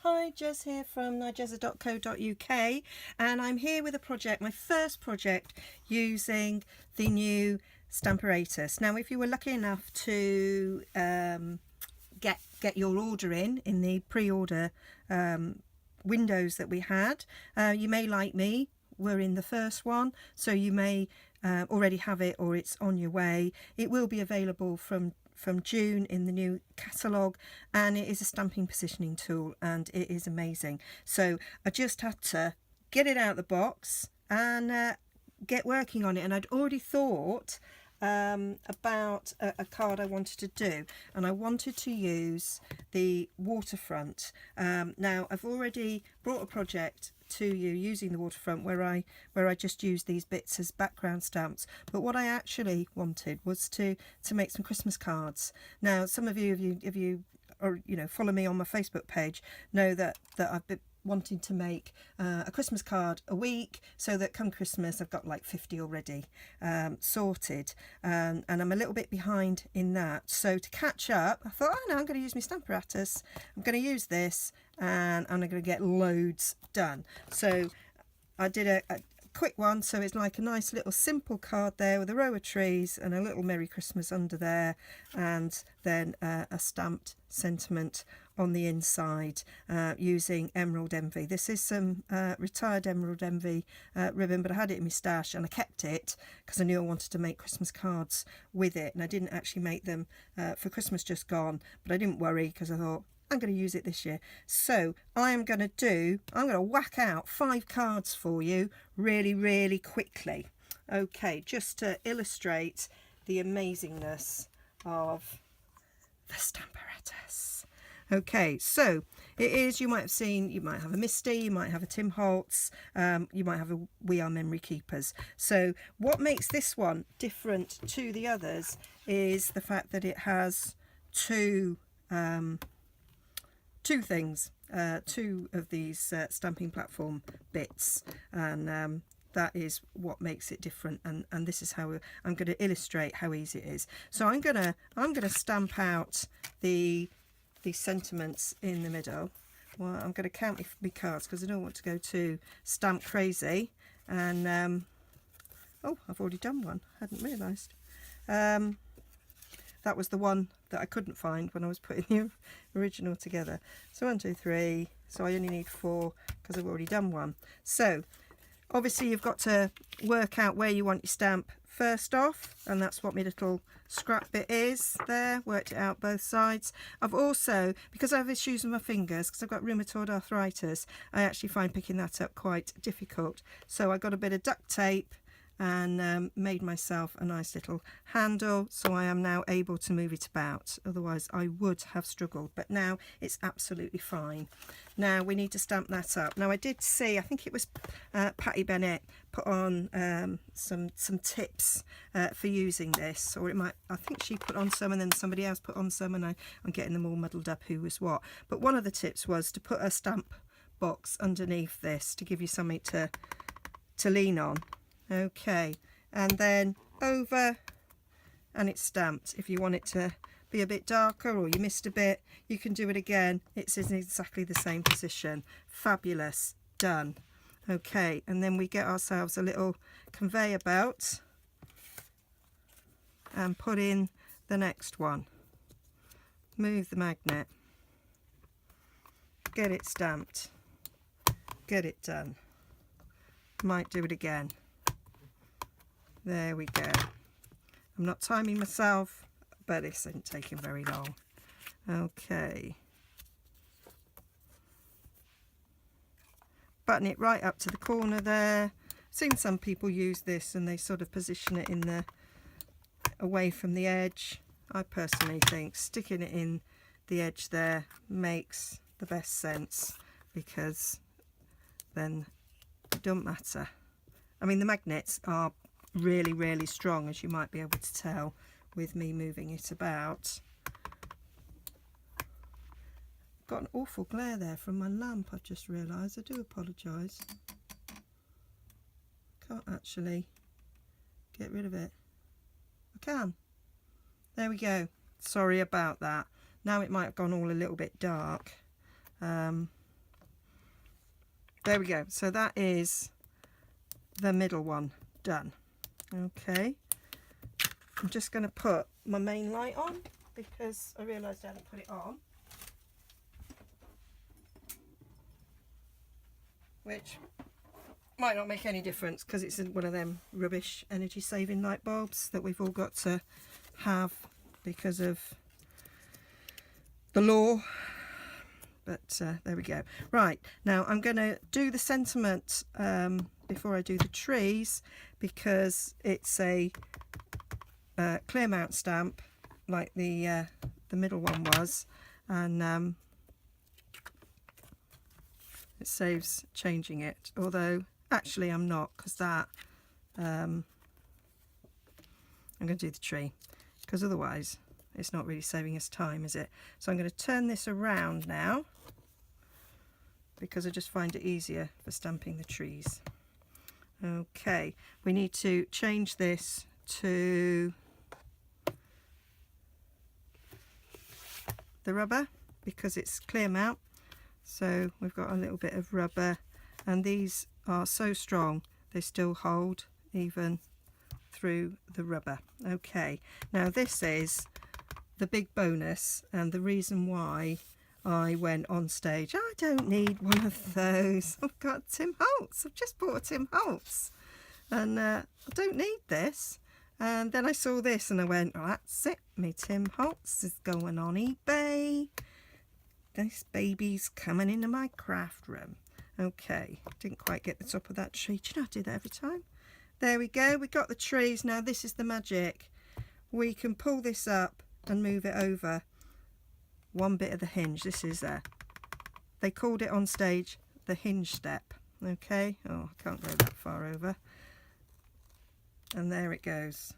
Hi, Jez here from nigezza.co.uk, and I'm here with a project, my first project, using the new Stamparatus. Now, if you were lucky enough to get your order in the pre-order windows that we had, you may, like me, were in the first one, so you may already have it or it's on your way. It will be available from June in the new catalogue, and it is a stamping positioning tool and it is amazing. So I just had to get it out of the box and get working on it, and I'd already thought about a card I wanted to do, and I wanted to use the Waterfront. Now I've already brought a project to you using the Waterfront where I just used these bits as background stamps, but what I actually wanted was to make some Christmas cards. Now some of you, if you or follow me on my Facebook page, know that I've been wanting to make a Christmas card a week, so that come Christmas I've got like 50 already sorted, and I'm a little bit behind in that. So to catch up, I thought, oh no, I'm going to use my Stamparatus, I'm going to use this, and I'm going to get loads done. So I did a quick one, so it's like a nice little simple card there with a row of trees and a little Merry Christmas under there, and then a stamped sentiment on the inside using Emerald Envy. This is some retired Emerald Envy ribbon, but I had it in my stash and I kept it because I knew I wanted to make Christmas cards with it, and I didn't actually make them for Christmas just gone, but I didn't worry because I thought I'm going to use it this year. So I'm going to whack out 5 cards for you really quickly. Okay, just to illustrate the amazingness of the Stamparatus. Okay, so it is, you might have seen, you might have a Misty, you might have a Tim Holtz, you might have a We Are Memory Keepers. So what makes this one different to the others is the fact that it has two things, two of these stamping platform bits, and that is what makes it different, and this is how I'm going to illustrate how easy it is. So I'm gonna stamp out the sentiments in the middle. Well, I'm going to count my cards because I don't want to go too stamp crazy, and oh, I've already done one, hadn't realised. That was the one that I couldn't find when I was putting the original together. So 1, 2, 3, so I only need 4 because I've already done one. So obviously you've got to work out where you want your stamp first off, and that's what my little scrap bit is there. Worked it out both sides. I've also, because I have issues with my fingers because I've got rheumatoid arthritis, I actually find picking that up quite difficult. So I got a bit of duct tape and made myself a nice little handle, so I am now able to move it about. Otherwise I would have struggled, but now it's absolutely fine. Now we need to stamp that up. Now I did see, I think it was Patty Bennett put on some tips for using this, or it might, I think she put on some and then somebody else put on some, and I'm getting them all muddled up who was what. But one of the tips was to put a stamp box underneath this to give you something to lean on. Okay, and then over, and it's stamped. If you want it to be a bit darker or you missed a bit, you can do it again. It's in exactly the same position. Fabulous, done. Okay, and then we get ourselves a little conveyor belt and put in the next one. Move the magnet, get it stamped, get it done. Might do it again. There we go. I'm not timing myself, but this isn't taking very long. Okay. Button it right up to the corner there. I've seen some people use this and they sort of position it in the away from the edge. I personally think sticking it in the edge there makes the best sense, because then it don't matter. I mean, the magnets are really strong, as you might be able to tell with me moving it about. Got an awful glare there from my lamp, I've just realised. I do apologise. Can't actually get rid of it. I can. There we go. Sorry about that. Now it might have gone all a little bit dark. There we go. So that is the middle one done. Okay, I'm just going to put my main light on because I realised I hadn't put it on, which might not make any difference because it's one of them rubbish energy saving light bulbs that we've all got to have because of the law. But there we go. Right, now I'm going to do the sentiment before I do the trees, because it's a clear mount stamp like the middle one was, and it saves changing it, although actually I'm not, because that I'm going to do the tree, because otherwise it's not really saving us time, is it? So I'm going to turn this around now because I just find it easier for stamping the trees. Okay, we need to change this to the rubber because it's clear mount. So we've got a little bit of rubber, and these are so strong they still hold even through the rubber. Okay, now this is the big bonus and the reason why I went on stage. I don't need one of those. I've got Tim Holtz. I've just bought a Tim Holtz, and I don't need this. And then I saw this and I went, oh, that's it, me Tim Holtz is going on eBay. This baby's coming into my craft room. Okay, didn't quite get the top of that tree. Do you know I do that every time? There we go, we got the trees. Now this is the magic. We can pull this up and move it over one bit of the hinge. This is they called it on stage the hinge step. Okay, oh, I can't go that far over. And there it goes.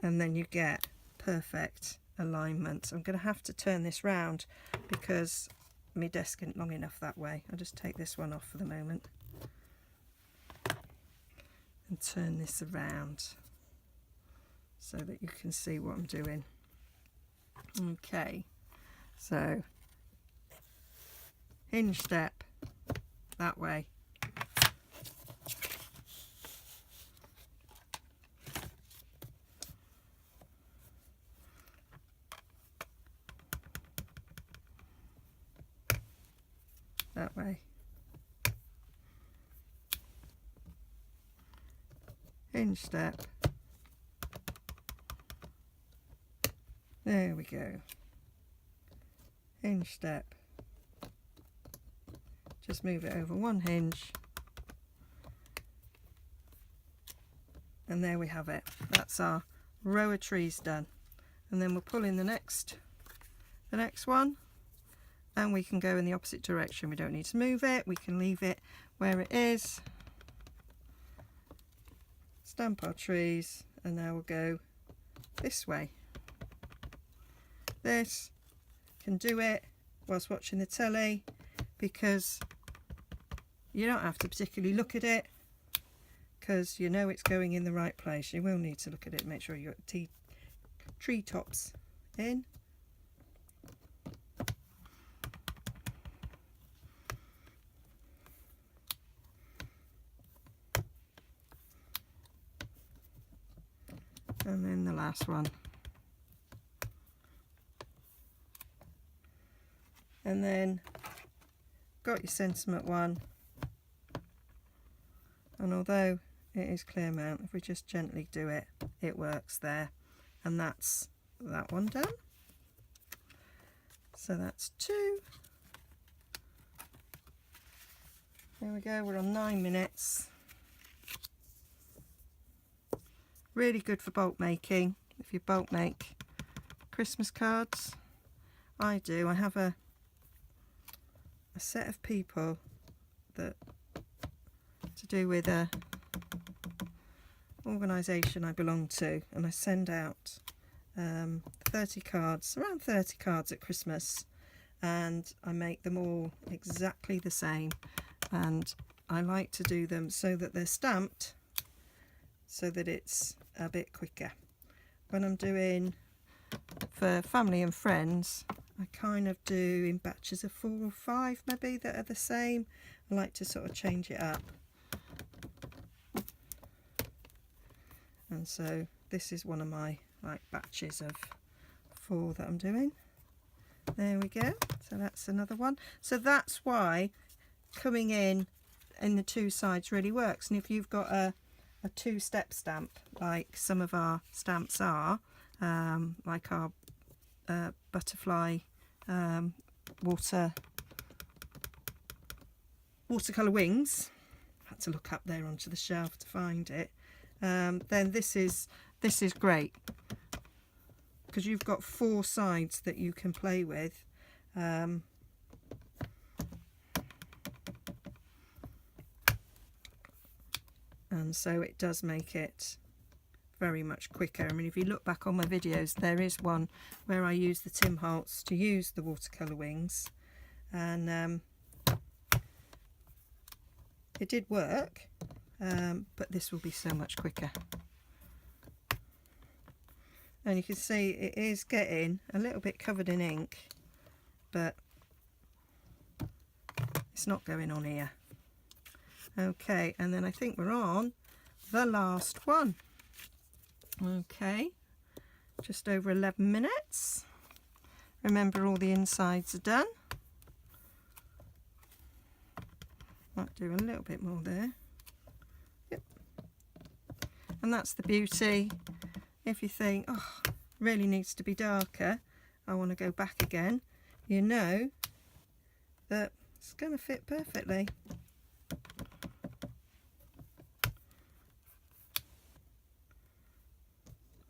And then you get perfect alignment. I'm going to have to turn this round because my desk isn't long enough that way. I'll just take this one off for the moment and turn this around so that you can see what I'm doing. Okay, so hinge step that way. That way. Hinge step. There we go. Hinge step. Just move it over one hinge. And there we have it. That's our row of trees done. And then we'll pull in the next one, and we can go in the opposite direction. We don't need to move it. We can leave it where it is. Stamp our trees, and now we'll go this way. This can do it whilst watching the telly, because you don't have to particularly look at it because you know it's going in the right place. You will need to look at it, make sure you've got tree tops in. And then the last one. And then got your sentiment one, and although it is clear mount, if we just gently do it, it works there. And that's that one done. So that's 2. There we go, we're on 9 minutes. Really good for bulk making. If you bulk make Christmas cards, I do. I have a set of people that to do with a organisation I belong to, and I send out 30 cards, around 30 cards at Christmas, and I make them all exactly the same, and I like to do them so that they're stamped so that it's a bit quicker. When I'm doing for family and friends, I kind of do in batches of 4 or 5 maybe that are the same. I like to sort of change it up. And so this is one of my batches of 4 that I'm doing. There we go. So that's another one. So that's why coming in the 2 sides really works. And if you've got a 2-step stamp like some of our stamps are, like our butterfly watercolour wings, I had to look up there onto the shelf to find it, then this is great, because you've got 4 sides that you can play with. And so it does make it very much quicker. I mean, if you look back on my videos, there is one where I use the Tim Holtz to use the watercolour wings, and it did work, but this will be so much quicker. And you can see it is getting a little bit covered in ink, but it's not going on here. Okay, and then I think we're on the last one. Okay, just over 11 minutes. Remember, all the insides are done. Might do a little bit more there. Yep. And that's the beauty. If you think, oh, really needs to be darker, I want to go back again, you know that it's going to fit perfectly.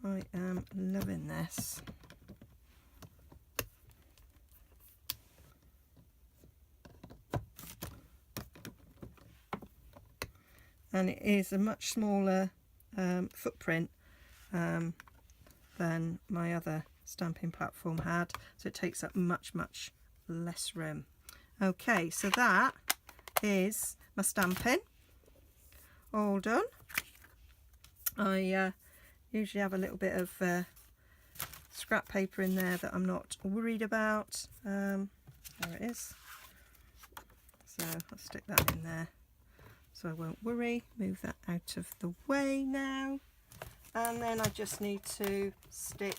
I am loving this. And it is a much smaller footprint than my other stamping platform had, so it takes up much less room. Okay, so that is my stamping all done. I usually have a little bit of scrap paper in there that I'm not worried about. There it is. So I'll stick that in there so I won't worry. Move that out of the way now. And then I just need to stick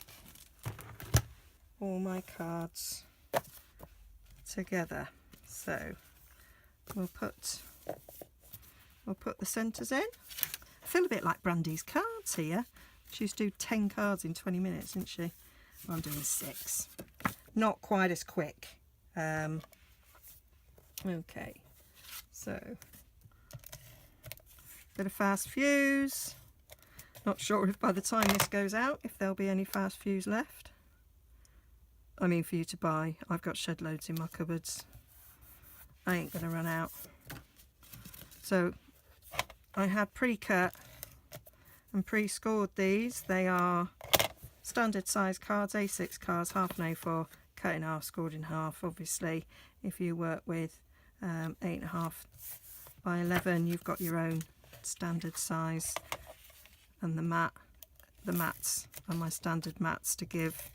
all my cards together. So we'll put the centres in. I feel a bit like Brandy's cards here. She used to do 10 cards in 20 minutes, didn't she? Well, I'm doing 6. Not quite as quick. Okay, so bit of fast fuse. Not sure if by the time this goes out, if there'll be any fast fuse left. I mean, for you to buy. I've got shed loads in my cupboards. I ain't gonna run out. So I had pre-cut and pre-scored these. They are standard size cards, A6 cards, half an A4, cut in half, scored in half. Obviously, if you work with 8.5 by 11, you've got your own standard size. And the mats are my standard mats to give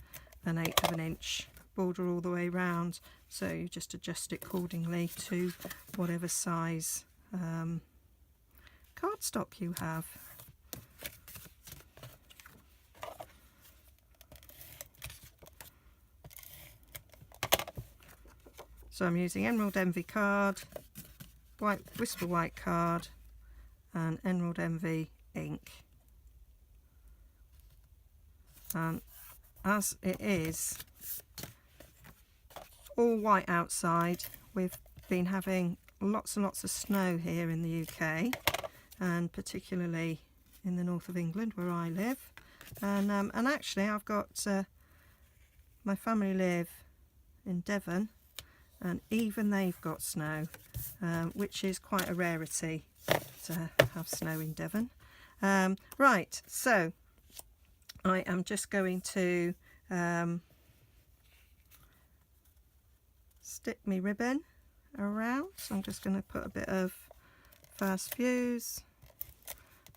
an 1/8 of an inch border all the way round. So you just adjust it accordingly to whatever size cardstock you have. So I'm using Emerald Envy card, Whisper White card, and Emerald Envy ink. And as it is all white outside, we've been having lots and lots of snow here in the UK, and particularly in the north of England where I live. And actually I've got my family live in Devon, and even they've got snow, which is quite a rarity to have snow in Devon. Right, so I am just going to stick my ribbon around. So I'm just going to put a bit of fast fuse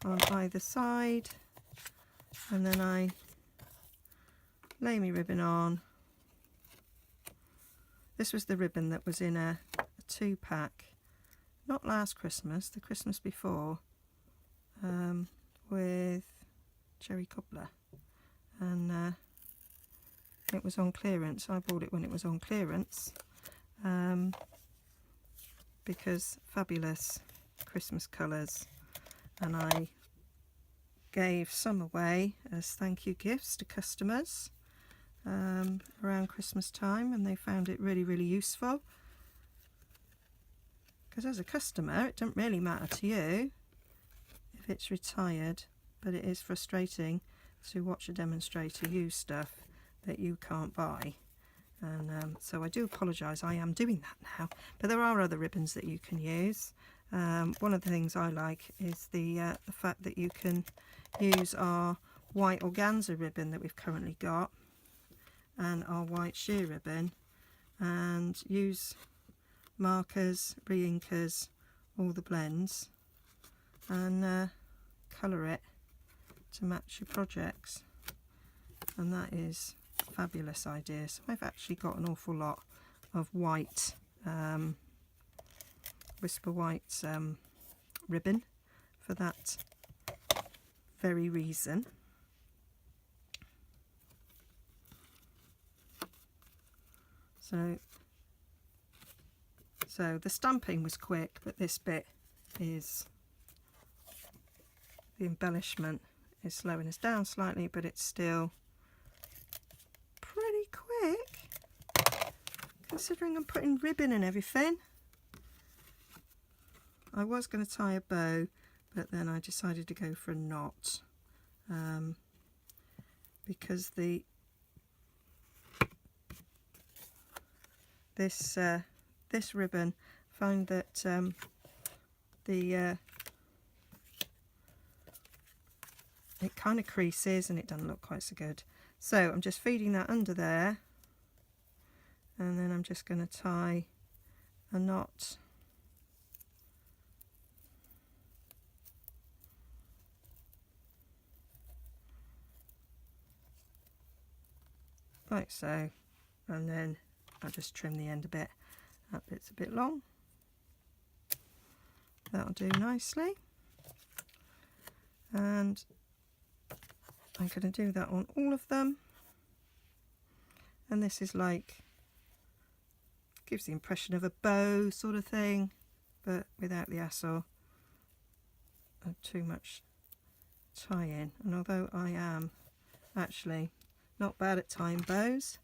on either side, and then I lay my ribbon on This was the ribbon that was in a 2-pack, not last Christmas, the Christmas before, with Cherry Cobbler, and it was on clearance. I bought it when it was on clearance, because fabulous Christmas colours, and I gave some away as thank you gifts to customers around Christmas time, and they found it really, really useful, because as a customer it doesn't really matter to you if it's retired, but it is frustrating to watch a demonstrator use stuff that you can't buy. And so I do apologise, I am doing that now, but there are other ribbons that you can use. One of the things I like is the fact that you can use our white organza ribbon that we've currently got and our white sheer ribbon, and use markers, re-inkers, all the blends, and colour it to match your projects, and that is a fabulous idea. So I've actually got an awful lot of white, Whisper White ribbon for that very reason. So the stamping was quick, but this bit is, the embellishment is slowing us down slightly, but it's still pretty quick considering I'm putting ribbon and everything. I was going to tie a bow, but then I decided to go for a knot, because this ribbon, found that it kind of creases and it doesn't look quite so good. So I'm just feeding that under there, and then I'm just going to tie a knot like so, and then I'll just trim the end a bit. That bit's a bit long. That'll do nicely. And I'm going to do that on all of them. And this is like, gives the impression of a bow sort of thing, but without the hassle of too much tie-in. And although I am actually not bad at tying bows,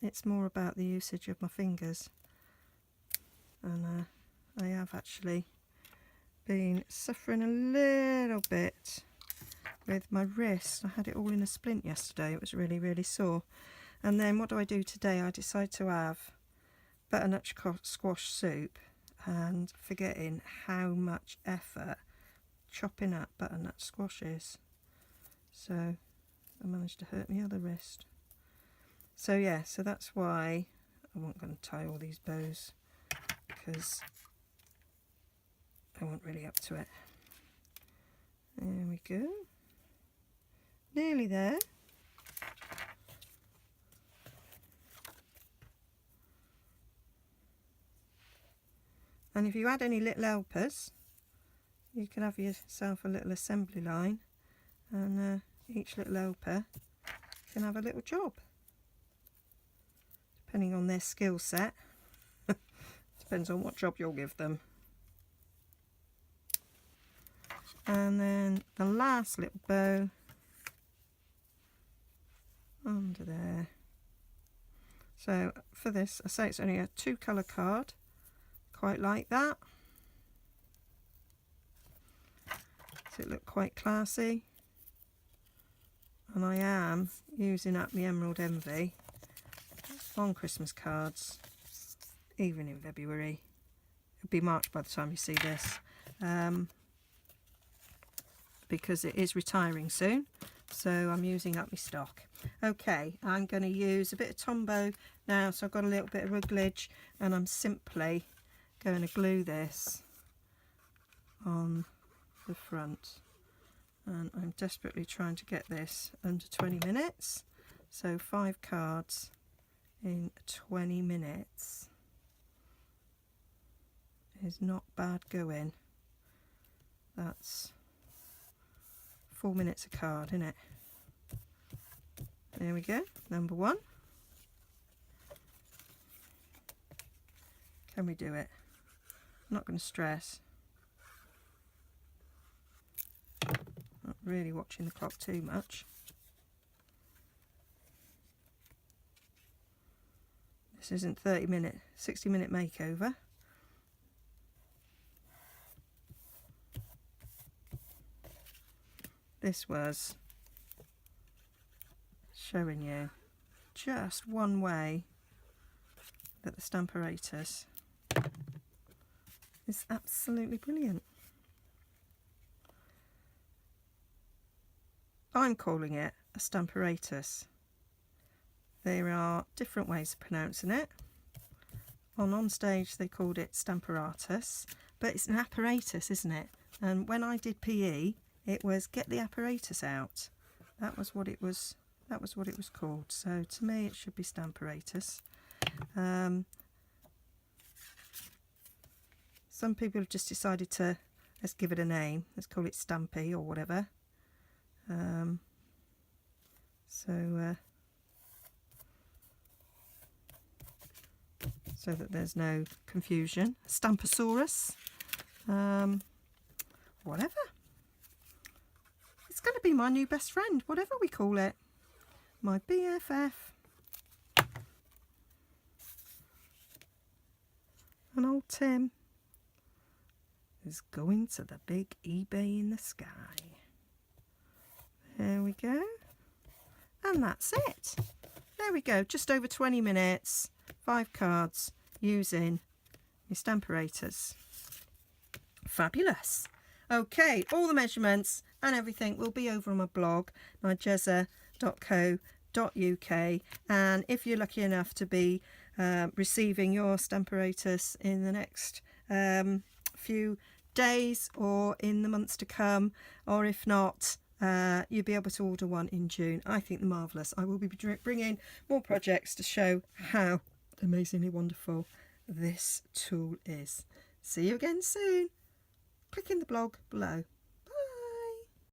it's more about the usage of my fingers, and I have actually been suffering a little bit with my wrist. I had it all in a splint yesterday. It was really, really sore. And then what do I do today? I decide to have butternut squash soup, and forgetting how much effort chopping up butternut squash is. So I managed to hurt my other wrist. So yeah, so that's why I wasn't going to tie all these bows, because I wasn't really up to it. There we go. Nearly there. And if you add any little helpers, you can have yourself a little assembly line, and each little helper can have a little job, depending on their skill set. Depends on what job you'll give them. And then the last little bow under there. So for this, I say it's only a 2-colour card, quite like that. So it looked quite classy. And I am using up the Emerald Envy on Christmas cards, even in February. It'll be March by the time you see this, because it is retiring soon, so I'm using up my stock. Okay, I'm going to use a bit of Tombow now, so I've got a little bit of ruglage, and I'm simply going to glue this on the front. And I'm desperately trying to get this under 20 minutes. So 5 cards in 20 minutes is not bad going. That's 4 minutes a card, isn't it? There we go, number 1. Can we do it? I'm not going to stress. Not really watching the clock too much. This isn't 60-minute makeover. This was showing you just one way that the Stamparatus is absolutely brilliant. I'm calling it a Stamparatus. There are different ways of pronouncing it. On stage they called it Stamparatus, but it's an apparatus, isn't it? And when I did PE, it was get the apparatus out. That was what it was. That was what it was called. So to me, it should be Stamparatus. Some people have just decided to let's give it a name. Let's call it Stampy or whatever. So that there's no confusion. Stampasaurus, whatever. It's going to be my new best friend, whatever we call it. My BFF. And old Tim is going to the big eBay in the sky. There we go. And that's it. There we go, just over 20 minutes, 5 cards using your Stamparatus. Fabulous. Okay, all the measurements and everything will be over on my blog, nigezza.co.uk, and if you're lucky enough to be receiving your Stamparatus in the next few days or in the months to come, or if not, you'll be able to order one in June. I think they're marvellous. I will be bringing more projects to show how amazingly wonderful this tool is. See you again soon. Click in the blog below.